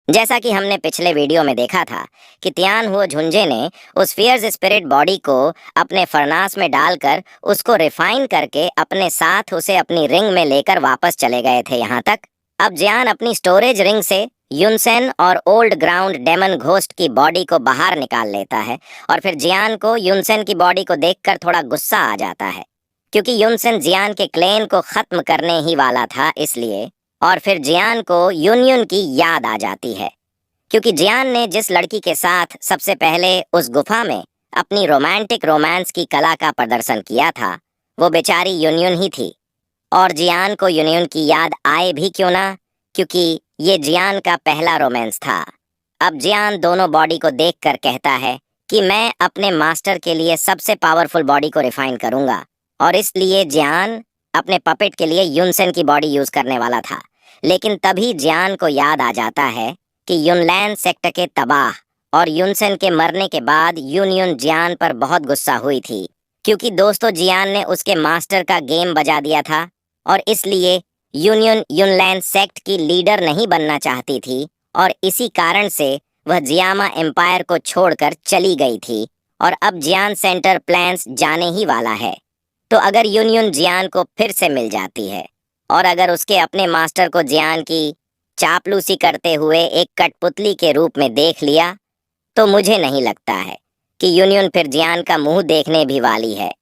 जैसा कि हमने पिछले वीडियो में देखा था कि तियान हुओ झुंझे ने उस फियर्स स्पिरिट बॉडी को अपने फरनास में डालकर उसको रिफाइन करके अपने साथ उसे अपनी रिंग में लेकर वापस चले गए थे यहाँ तक। अब जियान अपनी स्टोरेज रिंग से युनसेन और ओल्ड ग्राउंड डेमन घोस्ट की बॉडी को बाहर निकाल लेता है और फिर जियान को युनसेन की बॉडी को देखकर थोड़ा गुस्सा आ जाता है, क्योंकि युनसेन जियान के क्लेन को खत्म करने ही वाला था इसलिए। और फिर जियान को यूनियन की याद आ जाती है, क्योंकि जियान ने जिस लड़की के साथ सबसे पहले उस गुफा में अपनी रोमांटिक रोमांस की कला का प्रदर्शन किया था वो बेचारी यूनियन ही थी। और जियान को यूनियन की याद आए भी क्यों ना, क्योंकि ये जियान का पहला रोमांस था। अब जियान दोनों बॉडी को देखकर कहता है कि मैं अपने मास्टर के लिए सबसे पावरफुल बॉडी को रिफाइन करूंगा, और इसलिए जियान अपने पपेट के लिए युनसेन की बॉडी यूज करने वाला था। लेकिन तभी जियान को याद आ जाता है कि युनलैंड सेक्टर के तबाह और युनसेन के मरने के बाद यूनियन जियान पर बहुत गुस्सा हुई थी, क्योंकि दोस्तों जियान ने उसके मास्टर का गेम बजा दिया था और इसलिए यूनियन युनलैंड सेक्ट की लीडर नहीं बनना चाहती थी, और इसी कारण से वह जियामा एम्पायर को छोड़कर चली गई थी। और अब जियान सेंटर प्लान्स जाने ही वाला है। तो अगर यूनियन जियान को फिर से मिल जाती है और अगर उसके अपने मास्टर को जियान की चापलूसी करते हुए एक कठपुतली के रूप में देख लिया, तो मुझे नहीं लगता है कि यूनियन फिर जियान का मुंह देखने भी वाली है।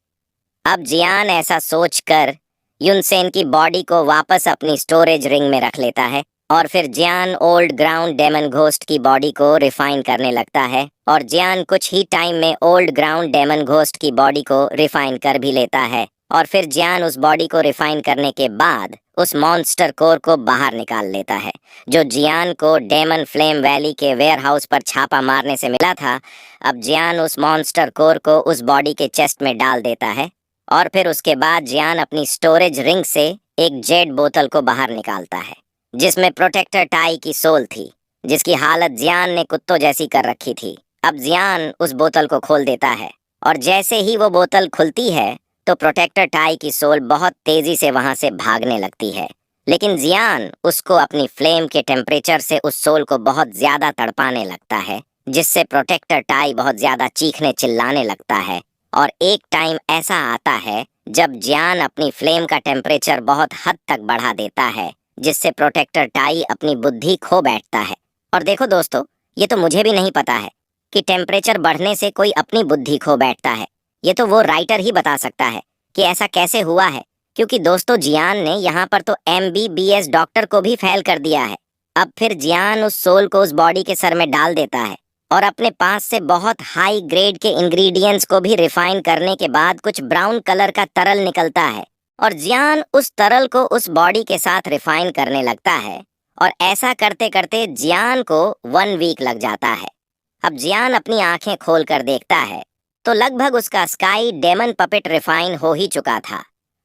अब जियान ऐसा सोचकर युनसेन की बॉडी को वापस अपनी स्टोरेज रिंग में रख लेता है और फिर जियान ओल्ड ग्राउंड डेमन घोस्ट की बॉडी को रिफाइन करने लगता है, और जियान कुछ ही टाइम में ओल्ड ग्राउंड डेमन घोस्ट की बॉडी को रिफाइन कर भी लेता है। और फिर जियान उस बॉडी को रिफाइन करने के बाद उस मॉन्स्टर कोर को बाहर निकाल लेता है, जो जियान को डेमन फ्लेम वैली के वेयरहाउस पर छापा मारने से मिला था। अब जियान उस मॉन्स्टर कोर को उस बॉडी के चेस्ट में डाल देता है, और फिर उसके बाद जियान अपनी स्टोरेज रिंग से एक जेड बोतल को बाहर निकालता है, जिसमें प्रोटेक्टर टाई की सोल थी, जिसकी हालत जियान ने कुत्तों जैसी कर रखी थी। अब जियान उस बोतल को खोल देता है, और जैसे ही वो बोतल खुलती है तो प्रोटेक्टर टाई की सोल बहुत तेजी से वहां से भागने लगती है। लेकिन जियान उसको अपनी फ्लेम के टेम्परेचर से उस सोल को बहुत ज्यादा तड़पाने लगता है, जिससे प्रोटेक्टर टाई बहुत ज्यादा चीखने चिल्लाने लगता है। और एक टाइम ऐसा आता है जब जियान अपनी फ्लेम का टेम्परेचर बहुत हद तक बढ़ा देता है, जिससे प्रोटेक्टर टाई अपनी बुद्धि खो बैठता है। और देखो दोस्तों, ये तो मुझे भी नहीं पता है कि टेम्परेचर बढ़ने से कोई अपनी बुद्धि खो बैठता है। ये तो वो राइटर ही बता सकता है कि ऐसा कैसे हुआ है, क्योंकि दोस्तों जियान ने यहाँ पर तो MBBS डॉक्टर को भी फेल कर दिया है। अब फिर जियान उस सोल को उस बॉडी के सर में डाल देता है और अपने पास से बहुत हाई ग्रेड के इंग्रेडिएंट्स को भी रिफाइन करने के बाद कुछ ब्राउन कलर का तरल निकलता है, और जियान उस तरल को उस बॉडी के साथ रिफाइन करने लगता है। और ऐसा करते करते जियान को 1 वीक लग जाता है। अब जियान अपनी आंखें खोलकर देखता है तो लगभग उसका स्काई डेमन पपेट रिफाइन हो ही चुका था।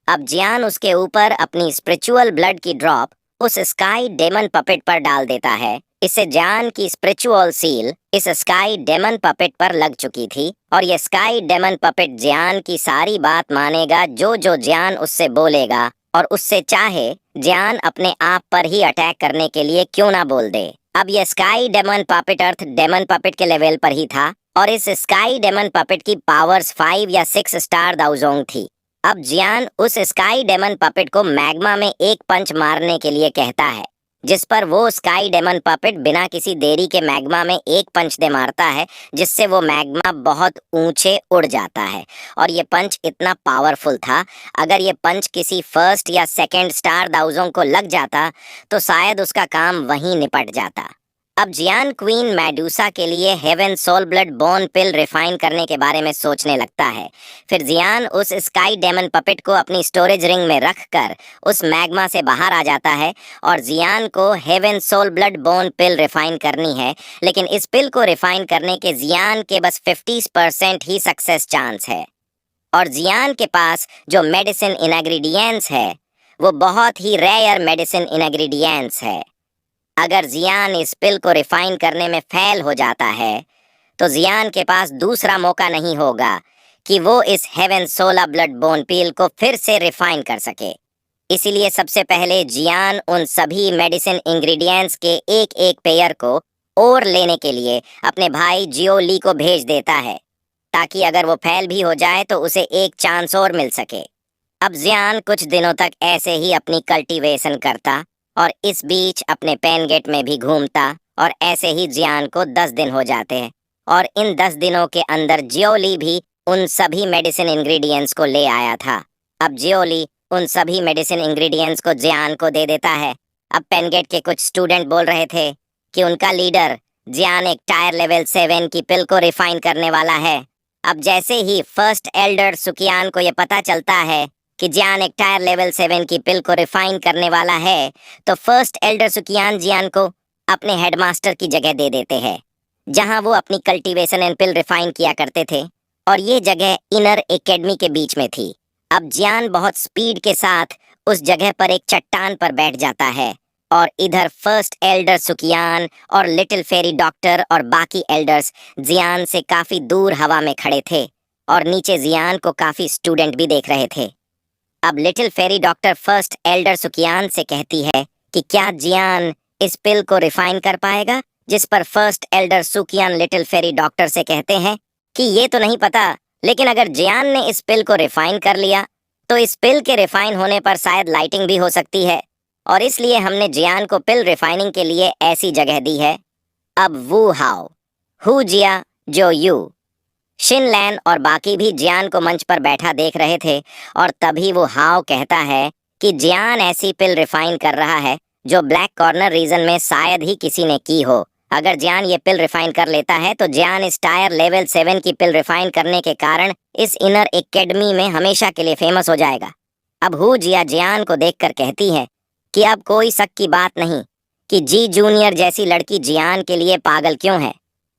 अब जियान उसके ऊपर अपनी स्पिरिचुअल ब्लड की ड्रॉप उस स्काई डेमन पपेट पर डाल देता है। इससे जियान की स्पिरिचुअल सील इस स्काई डेमन पपेट पर लग चुकी थी, और ये स्काई डेमन पपेट जियान की सारी बात मानेगा जो जो जियान उससे बोलेगा, और उससे चाहे जियान अपने आप पर ही अटैक करने के लिए क्यों ना बोल दे। अब ये स्काई डेमन पपेट अर्थ डेमन पपेट के लेवल पर ही था, और इस स्काई डेमन पपेट की पावर्स 5 या 6 स्टार दाउजोंग थी। अब जियान उस स्काई डेमन पपेट को मैग्मा में एक पंच मारने के लिए कहता है, जिस पर वो स्काई डेमन पपेट बिना किसी देरी के मैग्मा में एक पंच दे मारता है, जिससे वो मैग्मा बहुत ऊंचे उड़ जाता है। और ये पंच इतना पावरफुल था, अगर ये पंच किसी फर्स्ट या सेकंड स्टार दाउजों को लग जाता तो शायद उसका काम वहीं निपट जाता। अब जियान क्वीन मेडुसा के लिए हेवन सोल ब्लड बोन पिल रिफाइन करने के बारे में सोचने लगता है। फिर जियान उस स्काई डेमन पपेट को अपनी स्टोरेज रिंग में रखकर उस मैग्मा से बाहर आ जाता है, और जियान को हेवन सोल ब्लड बोन पिल रिफाइन करनी है। लेकिन इस पिल को रिफाइन करने के जियान के बस 50% ही सक्सेस चांस है, और जियान के पास जो मेडिसिन इनग्रीडियंट्स है वो बहुत ही रेयर मेडिसिन इनग्रीडियंट्स है। अगर जियान इस पिल को रिफाइन करने में फेल हो जाता है तो जियान के पास दूसरा मौका नहीं होगा कि वो इस हेवन सोला ब्लड बोन पिल को फिर से रिफाइन कर सके। इसीलिए सबसे पहले जियान उन सभी मेडिसिन इंग्रेडिएंट्स के एक एक पेयर को और लेने के लिए अपने भाई जियो ली को भेज देता है, ताकि अगर वो फेल भी हो जाए तो उसे एक चांस और मिल सके। अब जियान कुछ दिनों तक ऐसे ही अपनी कल्टीवेशन करता और इस बीच अपने पेन गेट में भी घूमता, और ऐसे ही जियान को 10 दिन हो जाते हैं और इन 10 दिनों के अंदर जियोली भी उन सभी मेडिसिन इंग्रेडिएंट्स को ले आया था। अब जियोली उन सभी मेडिसिन इंग्रेडिएंट्स को जियान को दे देता है। अब पेनगेट के कुछ स्टूडेंट बोल रहे थे कि उनका लीडर जियान एक टायर लेवल 7 की पिल को रिफाइन करने वाला है। अब जैसे ही फर्स्ट एल्डर सुकियान को यह पता चलता है कि जियान एक टायर लेवल 7 की पिल को रिफाइन करने वाला है, तो फर्स्ट एल्डर सुकियान जियान को अपने हेडमास्टर की जगह दे देते हैं, जहां वो अपनी कल्टीवेशन एंड पिल रिफाइन किया करते थे, और ये जगह इनर एकेडमी के बीच में थी। अब जियान बहुत स्पीड के साथ उस जगह पर एक चट्टान पर बैठ जाता है, और इधर फर्स्ट एल्डर सुकियान और लिटिल फेरी डॉक्टर और बाकी एल्डर्स जियान से काफी दूर हवा में खड़े थे, और नीचे जियान को काफी स्टूडेंट भी देख रहे थे। अब little fairy doctor first Elder सुकियान से कहती है कि क्या जियान इस पिल को रिफाइन कर पाएगा, जिस पर first Elder सुकियान little fairy doctor से कहते हैं कि ये तो नहीं पता, लेकिन अगर जियान ने इस पिल को रिफाइन कर लिया तो इस पिल के रिफाइन होने पर शायद लाइटिंग भी हो सकती है, और इसलिए हमने जियान को पिल रिफाइनिंग के लिए ऐसी जगह दी है। अब वू हाओ, हु जिया जो यू, शिनलैन और बाकी भी जियान को मंच पर बैठा देख रहे थे, और तभी वो हाओ कहता है कि जियान ऐसी पिल रिफाइन कर रहा है जो ब्लैक कॉर्नर रीजन में शायद ही किसी ने की हो। अगर जियान ये पिल रिफाइन कर लेता है तो जियान इस टायर लेवल 7 की पिल रिफाइन करने के कारण इस इनर एकेडमी में हमेशा के लिए फेमस हो जाएगा। अब हु जिया जियान को देखकर कहती है कि अब कोई शक की बात नहीं कि जी जूनियर जैसी लड़की जियान के लिए पागल क्यों है।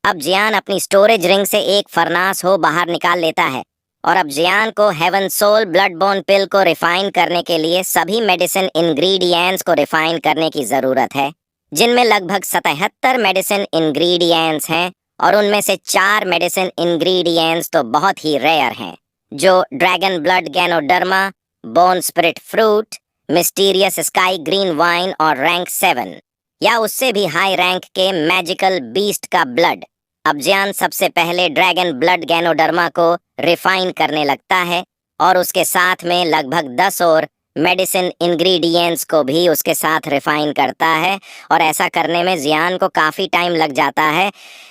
अब जियान अपनी स्टोरेज रिंग से एक फरनास हो बाहर निकाल लेता है, और अब जियान को हेवन सोल ब्लड बोन पिल को रिफाइन करने के लिए सभी मेडिसिन इंग्रेडिएंट्स को रिफाइन करने की जरूरत है, जिनमें लगभग 77 मेडिसिन इंग्रेडिएंट्स हैं, और उनमें से 4 मेडिसिन इंग्रेडिएंट्स तो बहुत ही रेयर हैं, जो dragon blood ganoderma, bone spirit fruit, mysterious sky green wine और रैंक 7 या उससे भी हाई रैंक के मैजिकल बीस्ट का ब्लड। अब जियान सबसे पहले ड्रैगन ब्लड गैनोडर्मा को रिफाइन करने लगता है, और उसके साथ में लगभग 10 और मेडिसिन इंग्रेडिएंट्स को भी उसके साथ रिफाइन करता है, और ऐसा करने में जियान को काफ़ी टाइम लग जाता है,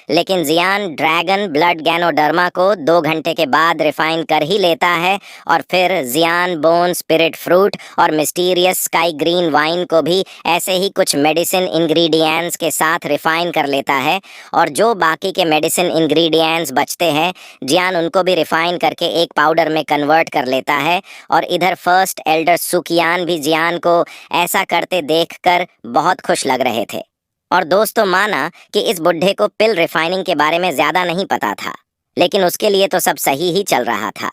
लेकिन जियान ड्रैगन ब्लड गैनोडर्मा को 2 घंटे के बाद रिफाइन कर ही लेता है, और फिर जियान बोन स्पिरिट फ्रूट और मिस्टीरियस स्काई ग्रीन वाइन को भी ऐसे ही कुछ मेडिसिन इंग्रेडिएंट्स के साथ रिफाइन कर लेता है, और जो बाकी के मेडिसिन इंग्रेडिएंट्स बचते हैं जियान उनको भी रिफाइन करके एक पाउडर में कन्वर्ट कर लेता है। और इधर फर्स्ट एल्डर सुकियान भी जियान को ऐसा करते देखकर बहुत खुश लग रहे थे, और दोस्तों माना कि इस बुढ़े को पिल रिफाइनिंग के बारे में ज्यादा नहीं पता था, लेकिन उसके लिए तो सब सही ही चल रहा था।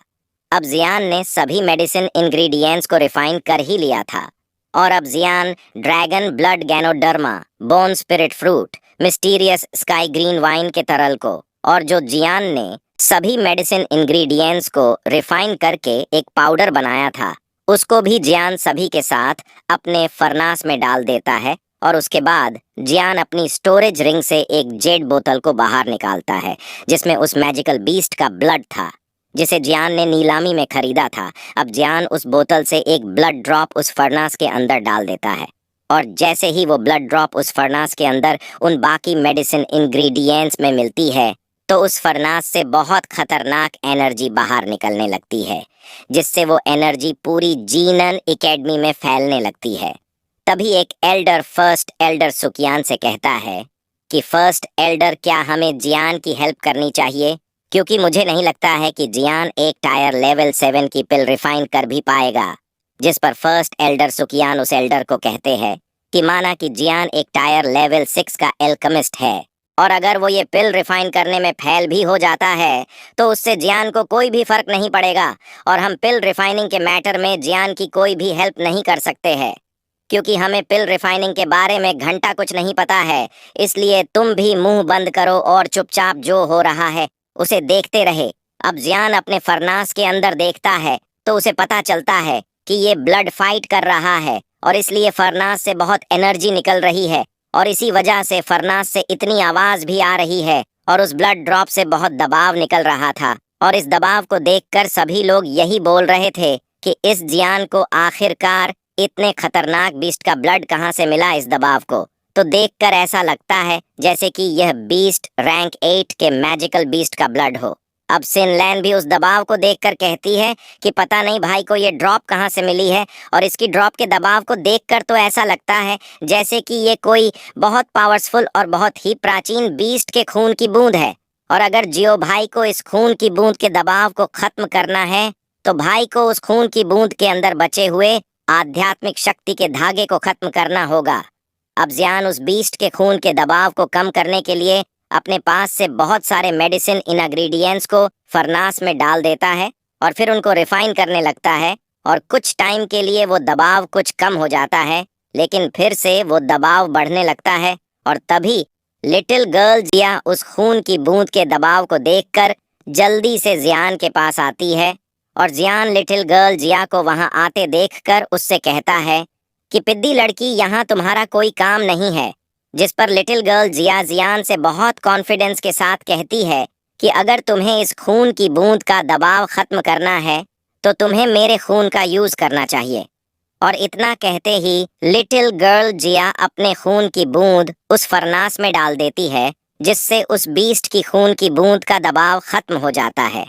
अब जियान ने सभी मेडिसिन इंग्रेडिएंट्स को रिफाइन कर ही लिया था, और अब Jian dragon blood ganoderma, bone spirit fruit, mysterious sky green wine के तरल को, और जो जियान ने सभी मेडिसिन इंग्रेडिएंट्स को रिफाइन करके एक पाउडर बनाया था, उसको भी जियान सभी के साथ अपने फरनास में डाल देता है, और उसके बाद जियान अपनी स्टोरेज रिंग से एक जेड बोतल को बाहर निकालता है, जिसमें उस मैजिकल बीस्ट का ब्लड था, जिसे जियान ने नीलामी में खरीदा था। अब जियान उस बोतल से एक ब्लड ड्रॉप उस फरनास के अंदर डाल देता है, और जैसे ही वो ब्लड ड्रॉप उस फरनास के अंदर उन बाकी मेडिसिन इंग्रेडिएंट्स में मिलती है, तो उस फरनास से बहुत खतरनाक एनर्जी बाहर निकलने लगती है, जिससे वो एनर्जी पूरी जीनन एकेडमी में फैलने लगती है। तभी एक एल्डर फर्स्ट एल्डर सुकियान से कहता है कि फर्स्ट एल्डर, क्या हमें जियान की हेल्प करनी चाहिए, क्योंकि मुझे नहीं लगता है कि जियान एक टायर लेवल 7 की पिल रिफाइन कर भी पाएगा। जिस पर फर्स्ट एल्डर सुकियान उस एल्डर को कहते हैं कि माना कि जियान एक टायर लेवल 6 का एल्केमिस्ट है, और अगर वो ये पिल रिफाइन करने में फेल भी हो जाता है तो उससे जियान को कोई भी फर्क नहीं पड़ेगा, और हम पिल रिफाइनिंग के मैटर में जियान की कोई भी हेल्प नहीं कर सकते हैं, क्योंकि हमें पिल रिफाइनिंग के बारे में घंटा कुछ नहीं पता है। इसलिए तुम भी मुंह बंद करो और चुपचाप जो हो रहा है उसे देखते रहे। अब जियान अपने फरनास के अंदर देखता है तो उसे पता चलता है कि ये ब्लड फाइट कर रहा है और इसलिए फरनास से बहुत एनर्जी निकल रही है और इसी वजह से फरनास से इतनी आवाज भी आ रही है और उस ब्लड ड्रॉप से बहुत दबाव निकल रहा था। और इस दबाव को देखकर सभी लोग यही बोल रहे थे कि इस जियान को आखिरकार इतने खतरनाक बीस्ट का ब्लड कहाँ से मिला इस दबाव को। तो देखकर ऐसा लगता है जैसे कि यह बीस्ट रैंक 8 के मैजिकल बीस्ट का ब्लड हो। अब सिनलैन भी उस दबाव को देखकर कहती है कि पता नहीं भाई को ये ड्रॉप कहाँ से मिली है, और इसकी ड्रॉप के दबाव को देखकर तो ऐसा लगता है जैसे कि ये कोई बहुत पावरफुल और बहुत ही प्राचीन बीस्ट के खून की बूंद है। और अगर जियो भाई को इस खून की बूंद के दबाव को खत्म करना है तो भाई को उस खून की बूंद के अंदर बचे हुए आध्यात्मिक शक्ति के धागे को खत्म करना होगा। अब जियान उस बीस्ट के खून के दबाव को कम करने के लिए अपने पास से बहुत सारे मेडिसिन इंग्रेडिएंट्स को फरनास में डाल देता है और फिर उनको रिफाइन करने लगता है, और कुछ टाइम के लिए वो दबाव कुछ कम हो जाता है, लेकिन फिर से वो दबाव बढ़ने लगता है। और तभी लिटिल गर्ल जिया उस खून की बूंद के दबाव को देखकर जल्दी से जियान के पास आती है, और जियान लिटिल गर्ल जिया को वहां आते देखकर उससे कहता है कि पिद्दी लड़की, यहाँ तुम्हारा कोई काम नहीं है। जिस पर लिटिल गर्ल जिया जियान से बहुत कॉन्फिडेंस के साथ कहती है कि अगर तुम्हें इस खून की बूंद का दबाव खत्म करना है तो तुम्हें मेरे खून का यूज करना चाहिए। और इतना कहते ही लिटिल गर्ल जिया अपने खून की बूंद उस फरनास में डाल देती है, जिससे उस बीस्ट की खून की बूंद का दबाव खत्म हो जाता है।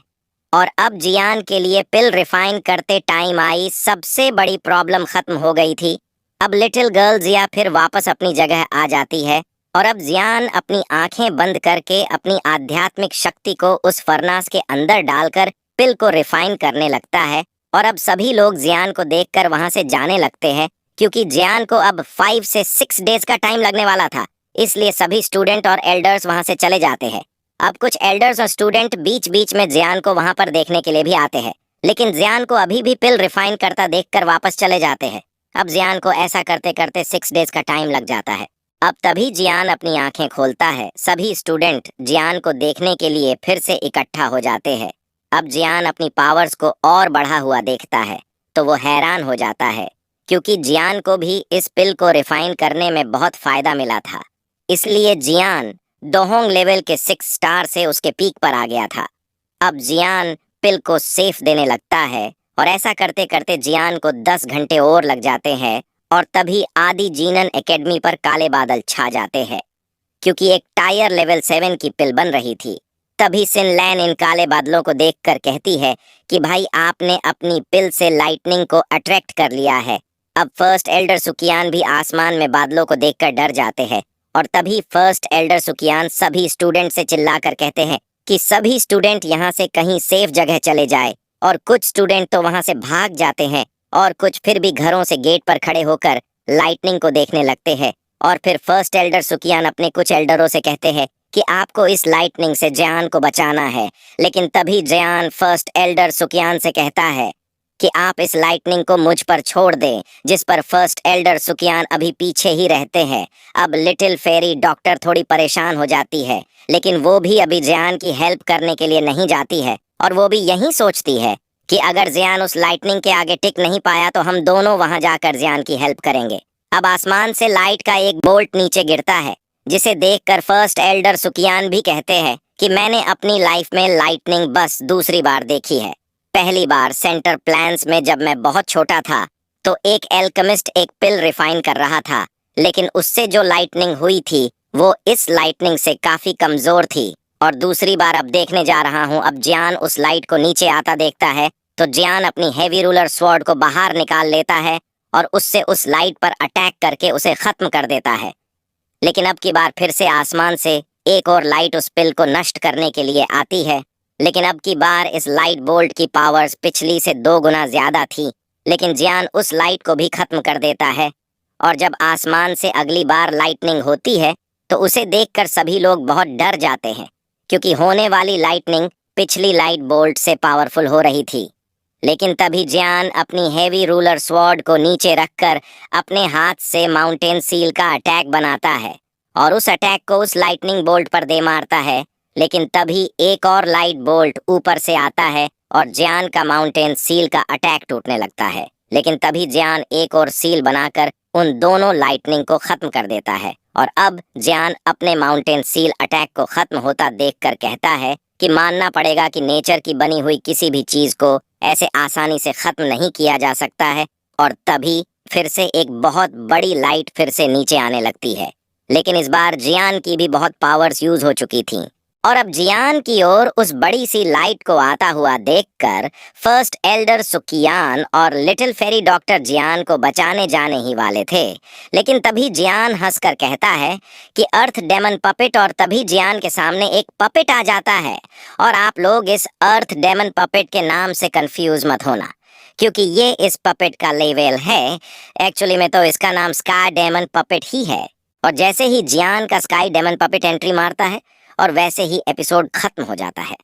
और अब जियान के लिए पिल रिफाइन करते टाइम आई सबसे बड़ी प्रॉब्लम खत्म हो गई थी। अब लिटिल गर्ल जिया फिर वापस अपनी जगह आ जाती है, और अब जियान अपनी आंखें बंद करके अपनी आध्यात्मिक शक्ति को उस फरनास के अंदर डालकर पिल को रिफाइन करने लगता है। और अब सभी लोग जियान को देखकर वहां से जाने लगते हैं, क्योंकि जियान को अब 5 से 6 डेज का टाइम लगने वाला था, इसलिए सभी स्टूडेंट और एल्डर्स वहां से चले जाते हैं। अब कुछ एल्डर्स और स्टूडेंट बीच बीच में जियान को वहां पर देखने के लिए भी आते हैं, लेकिन जियान को अभी भी पिल रिफाइन करता देखकर वापस चले जाते हैं। अब जियान को ऐसा करते करते 6 डेज का टाइम लग जाता है। अब तभी जियान अपनी आंखें खोलता है। सभी स्टूडेंट जियान को देखने के लिए फिर से इकट्ठा हो जाते हैं। अब जियान अपनी पावर्स को और बढ़ा हुआ देखता है तो वो हैरान हो जाता है, क्योंकि जियान को भी इस पिल को रिफाइन करने में बहुत फायदा मिला था। इसलिए जियान दोहोंग लेवल के 6 स्टार से उसके पीक पर आ गया था। अब जियान पिल को सेफ देने लगता है, और ऐसा करते करते जियान को 10 घंटे और लग जाते हैं, और तभी आदि जीनन एकेडमी पर काले बादल छा जाते हैं, क्योंकि एक टायर लेवल 7 की पिल बन रही थी। तभी सिनलैन इन काले बादलों को देखकर कहती है कि भाई आपने अपनी पिल से लाइटनिंग को अट्रैक्ट कर लिया है। अब फर्स्ट एल्डर सुकियान भी आसमान में बादलों को देखकर डर जाते हैं, और तभी फर्स्ट एल्डर सुकियान सभी स्टूडेंट से चिल्लाकर कहते हैं कि सभी स्टूडेंट यहाँ से कहीं सेफ जगह चले जाए। और कुछ स्टूडेंट तो वहां से भाग जाते हैं, और कुछ फिर भी घरों से गेट पर खड़े होकर लाइटनिंग को देखने लगते हैं। और फिर फर्स्ट एल्डर सुकियान अपने कुछ एल्डरों से कहते हैं कि आपको इस लाइटनिंग से जियान को बचाना है। लेकिन तभी जियान फर्स्ट एल्डर सुकियान से कहता है कि आप इस लाइटनिंग को मुझ पर छोड़ दें, जिस पर फर्स्ट एल्डर सुकियान अभी पीछे ही रहते हैं। अब लिटिल फेरी डॉक्टर थोड़ी परेशान हो जाती है, लेकिन वो भी अभी जियान की हेल्प करने के लिए नहीं जाती है, और वो भी यही सोचती है कि अगर जियान उस लाइटनिंग के आगे टिक नहीं पाया तो हम दोनों वहां जाकर जियान की हेल्प करेंगे। अब आसमान से लाइट का एक बोल्ट नीचे गिरता है, जिसे देखकर फर्स्ट एल्डर सुकियान भी कहते हैं कि मैंने अपनी लाइफ में लाइटनिंग बस दूसरी बार देखी है। पहली बार सेंटर प्लान्स में जब मैं बहुत छोटा था तो एक एल्केमिस्ट एक पिल रिफाइन कर रहा था, लेकिन उससे जो लाइटनिंग हुई थी वो इस लाइटनिंग से काफी कमजोर थी। और दूसरी बार अब देखने जा रहा हूँ। अब जियान उस लाइट को नीचे आता देखता है तो जियान अपनी हेवी रूलर स्वॉर्ड को बाहर निकाल लेता है और उससे उस लाइट पर अटैक करके उसे खत्म कर देता है। लेकिन अब की बार फिर से आसमान से एक और लाइट उस पिल को नष्ट करने के लिए आती है, लेकिन अब की बार इस लाइट बोल्ट की पावर्स पिछली से 2 गुना ज्यादा थी। लेकिन जियान उस लाइट को भी खत्म कर देता है, और जब आसमान से अगली बार लाइटनिंग होती है तो उसे देखकर सभी लोग बहुत डर जाते हैं, क्योंकि होने वाली लाइटनिंग पिछली लाइट बोल्ट से पावरफुल हो रही थी। लेकिन तभी जियान अपनी हेवी रूलर स्वॉर्ड को नीचे रखकर अपने हाथ से माउंटेन सील का अटैक बनाता है, और उस अटैक को उस लाइटनिंग बोल्ट पर दे मारता है। लेकिन तभी एक और लाइट बोल्ट ऊपर से आता है और जियान का माउंटेन सील का अटैक टूटने लगता है। लेकिन तभी जियान एक और सील बनाकर उन दोनों लाइटनिंग को खत्म कर देता है। और अब जियान अपने माउंटेन सील अटैक को खत्म होता देखकर कहता है कि मानना पड़ेगा कि नेचर की बनी हुई किसी भी चीज को ऐसे आसानी से खत्म नहीं किया जा सकता है। और तभी फिर से एक बहुत बड़ी लाइट फिर से नीचे आने लगती है, लेकिन इस बार जियान की भी बहुत पावर्स यूज हो चुकी थीं। और अब जियान की ओर उस बड़ी सी लाइट को आता हुआ देखकर फर्स्ट एल्डर सुकियान और लिटिल फेरी डॉक्टर जियान को बचाने जाने ही वाले थे, लेकिन तभी जियान हंसकर कहता है कि अर्थ डेमन पपेट, और तभी जियान के सामने एक पपेट आ जाता है। और आप लोग इस अर्थ डेमन पपेट के नाम से कंफ्यूज मत होना, क्योंकि ये इस पपेट का लेवल है। एक्चुअली में तो इसका नाम स्काई डेमन पपेट ही है। और जैसे ही जियान का स्काई डेमन पपेट एंट्री मारता है और वैसे ही एपिसोड खत्म हो जाता है।